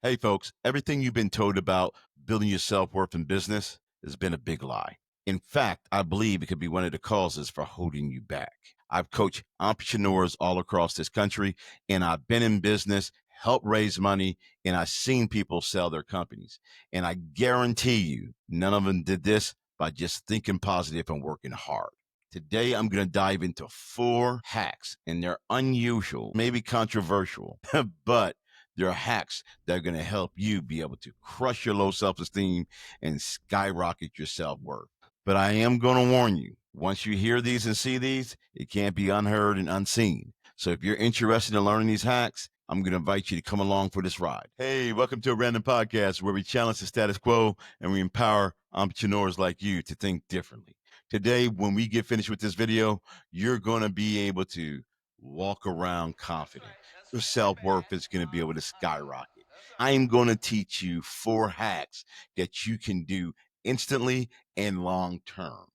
Hey, folks, everything you've been told about building your self worth in business has been a big lie. In fact, I believe it could be one of the causes for holding you back. I've coached entrepreneurs all across this country, and I've been in business, helped raise money, and I've seen people sell their companies. And I guarantee you, none of them did this by just thinking positive and working hard. Today, I'm going to dive into 4 hacks, and they're unusual, maybe controversial, but they're hacks that are going to help you be able to crush your low self esteem and skyrocket your self worth. But I am going to warn you, once you hear these and see these, it can't be unheard and unseen. So if you're interested in learning these hacks, I'm going to invite you to come along for this ride. Hey, welcome to a random podcast where we challenge the status quo and we empower entrepreneurs like you to think differently. Today, when we get finished with this video, you're going to be able to walk around confident. Your self worth is going to be able to skyrocket. I'm going to teach you 4 hacks that you can do instantly and long term.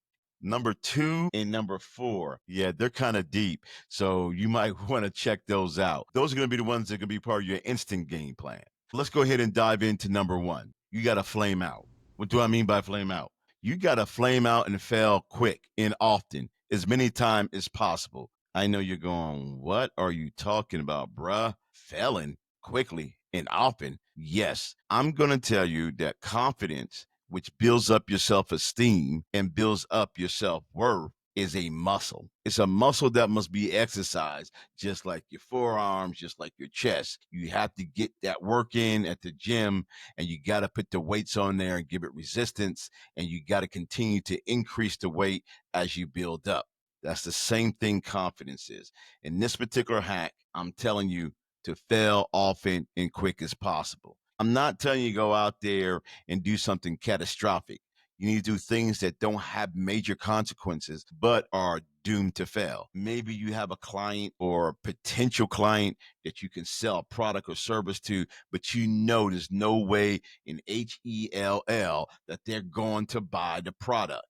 Number 2 and number 4, yeah, they're kind of deep. So you might want to check those out. Those are going to be the ones that are going to be part of your instant game plan. Let's go ahead and dive into number 1. You got to flame out. What do I mean by flame out? You got to flame out and fail quick and often, as many times as possible. I know you're going, what are you talking about, bruh? Failing quickly and often. Yes, I'm going to tell you that confidence, which builds up your self esteem and builds up your self worth, is a muscle. It's a muscle that must be exercised, just like your forearms, just like your chest. You have to get that work in at the gym, and you got to put the weights on there and give it resistance, and you got to continue to increase the weight as you build up. That's the same thing confidence is. In this particular hack, I'm telling you to fail often and quick as possible. I'm not telling you to go out there and do something catastrophic. You need to do things that don't have major consequences, but are doomed to fail. Maybe you have a client or a potential client that you can sell a product or service to, but you know there's no way in HELL that they're going to buy the product.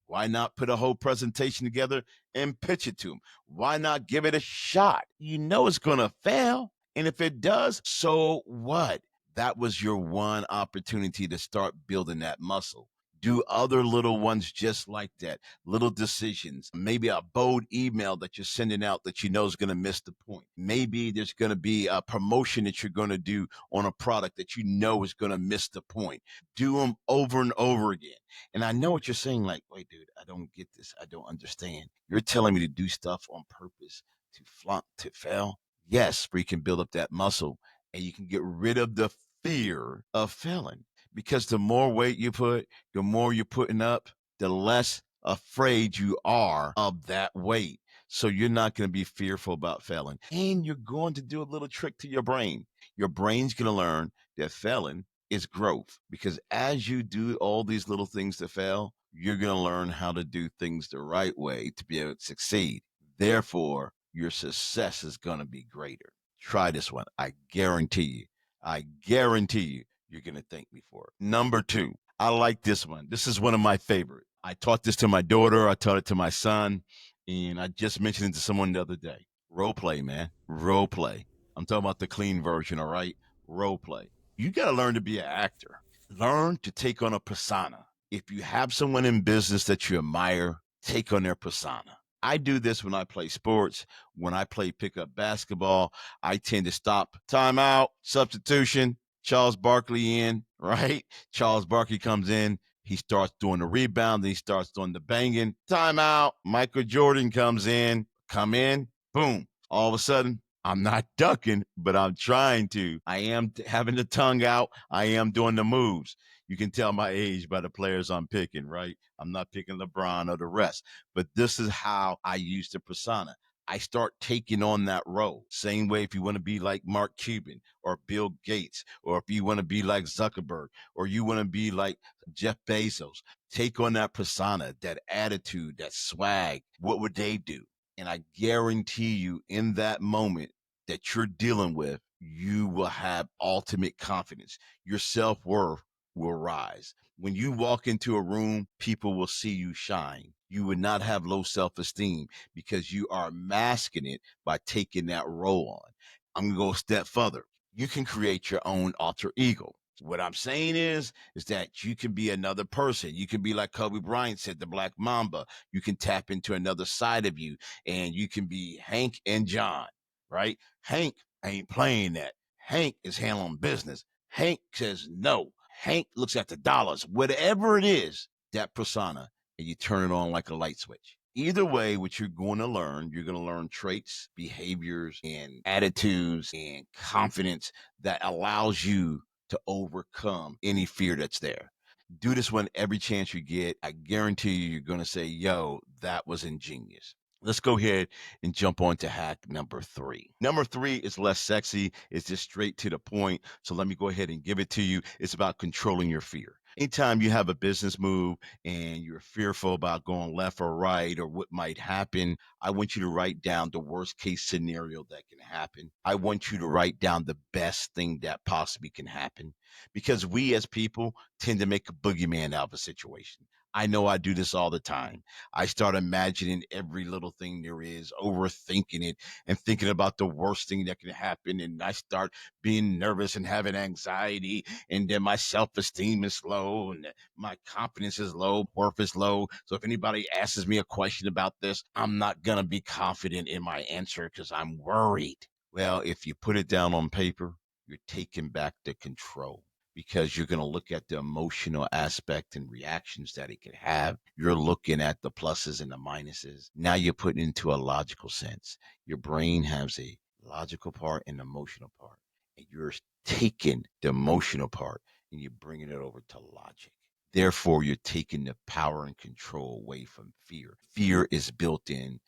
Why not put a whole presentation together and pitch it to them? Why not give it a shot? You know it's going to fail. And if it does, so what? That was your one opportunity to start building that muscle. Do other little ones just like that, little decisions. Maybe a bold email that you're sending out that you know is going to miss the point. Maybe there's going to be a promotion that you're going to do on a product that you know is going to miss the point. Do them over and over again. And I know what you're saying, like, wait, dude, I don't get this. I don't understand. You're telling me to do stuff on purpose to flunk, to fail? Yes, where you can build up that muscle and you can get rid of the fear of failing. Because the more weight you put, the more you're putting up, the less afraid you are of that weight. So you're not going to be fearful about failing. And you're going to do a little trick to your brain. Your brain's going to learn that failing is growth, because as you do all these little things to fail, you're going to learn how to do things the right way to be able to succeed. Therefore, your success is going to be greater. Try this one. I guarantee you, you're going to thank me for it. Number 2, I like this one. This is one of my favorite. I taught this to my daughter. I taught it to my son, and I just mentioned it to someone the other day. Role play, man. Role play. I'm talking about the clean version, all right? Role play. You got to learn to be an actor. Learn to take on a persona. If you have someone in business that you admire, take on their persona. I do this when I play sports. When I play pickup basketball, I tend to stop, timeout, substitution, Charles Barkley in, right? Charles Barkley comes in. He starts doing the rebound. Then he starts doing the banging. Timeout. Michael Jordan comes in, come in, boom. All of a sudden, I'm not ducking, but I'm trying to. I am having the tongue out. I am doing the moves. You can tell my age by the players I'm picking, right? I'm not picking LeBron or the rest, but this is how I use the persona. I start taking on that role. Same way if you want to be like Mark Cuban or Bill Gates, or if you want to be like Zuckerberg, or you want to be like Jeff Bezos, take on that persona, that attitude, that swag. What would they do? And I guarantee you in that moment that you're dealing with, you will have ultimate confidence. Your self worth will rise. When you walk into a room, people will see you shine. You would not have low self esteem because you are masking it by taking that role on. I'm going to go a step further. You can create your own alter ego. What I'm saying is that you can be another person. You can be like Kobe Bryant said, the Black Mamba. You can tap into another side of you, and you can be Hank and John, right? Hank ain't playing that. Hank is handling business. Hank says no. Hank looks at the dollars. Whatever it is, that persona, and you turn it on like a light switch. Either way, what you're going to learn traits, behaviors, and attitudes and confidence that allows you to overcome any fear that's there. Do this one every chance you get. I guarantee you're going to say, yo, that was ingenious. Let's go ahead and jump on to hack number three. Number three is less sexy. It's just straight to the point. So let me go ahead and give it to you. It's about controlling your fear. Anytime you have a business move and you're fearful about going left or right or what might happen, I want you to write down the worst case scenario that can happen. I want you to write down the best thing that possibly can happen because we as people tend to make a boogeyman out of a situation. I know I do this all the time. I start imagining every little thing there is, overthinking it, and thinking about the worst thing that can happen. And I start being nervous and having anxiety. And then my self esteem is low and my confidence is low, worth is low. So if anybody asks me a question about this, I'm not going to be confident in my answer because I'm worried. Well, if you put it down on paper, you're taking back the control because you're going to look at the emotional aspect and reactions that it could have. You're looking at the pluses and the minuses. Now you're putting it into a logical sense. Your brain has a logical part and emotional part, and you're taking the emotional part and you're bringing it over to logic. Therefore, you're taking the power and control away from fear. Fear is built in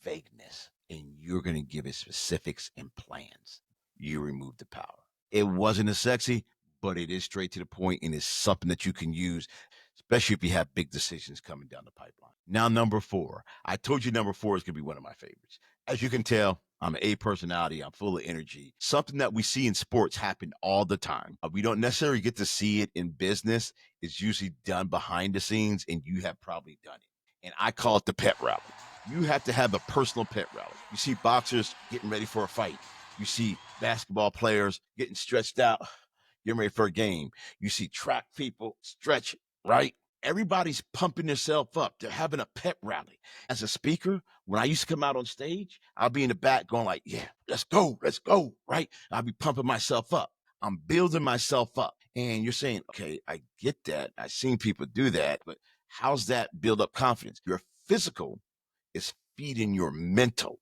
vagueness, and you're going to give it specifics and plans. You remove the power. It wasn't as sexy, but it is straight to the point and it's something that you can use, especially if you have big decisions coming down the pipeline. Now, number four. I told you number four is going to be one of my favorites. As you can tell, I'm an A personality. I'm full of energy. Something that we see in sports happen all the time. We don't necessarily get to see it in business. It's usually done behind the scenes, and you have probably done it. And I call it the pet rally. You have to have a personal pet rally. You see boxers getting ready for a fight. You see basketball players getting stretched out, getting ready for a game. You see track people stretch, right? Everybody's pumping themselves up. They're having a pep rally. As a speaker, when I used to come out on stage, I'll be in the back going like, yeah, let's go, right? I'll be pumping myself up. I'm building myself up. And you're saying, okay, I get that. I've seen people do that, but how's that build up confidence? Your physical is feeding your mental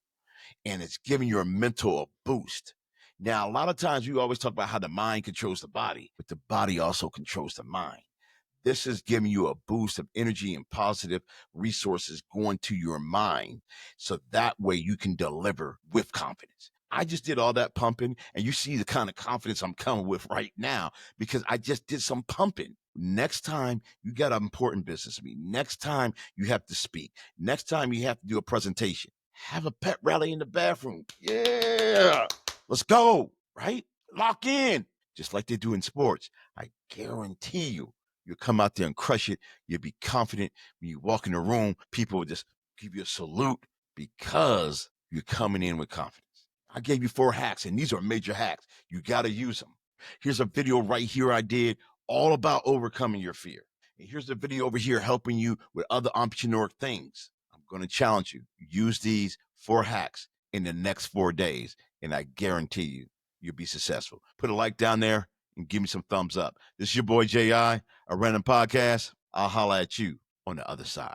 and it's giving your mental a boost. Now, a lot of times we always talk about how the mind controls the body, but the body also controls the mind. This is giving you a boost of energy and positive resources going to your mind. So that way you can deliver with confidence. I just did all that pumping, and you see the kind of confidence I'm coming with right now because I just did some pumping. Next time you got an important business meeting, next time you have to speak, next time you have to do a presentation, have a pep rally in the bathroom. Yeah, let's go, right? Lock in, just like they do in sports. I guarantee you'll come out there and crush it. You'll be confident. When you walk in the room, people will just give you a salute because you're coming in with confidence. I gave you four hacks, and these are major hacks. You got to use them. Here's a video right here I did all about overcoming your fear. And here's the video over here helping you with other entrepreneur things. I'm going to challenge you. Use these four hacks in the next 4 days, and I guarantee you'll be successful. Put a like down there and give me some thumbs up. This is your boy J.I., a random podcast. I'll holla at you on the other side.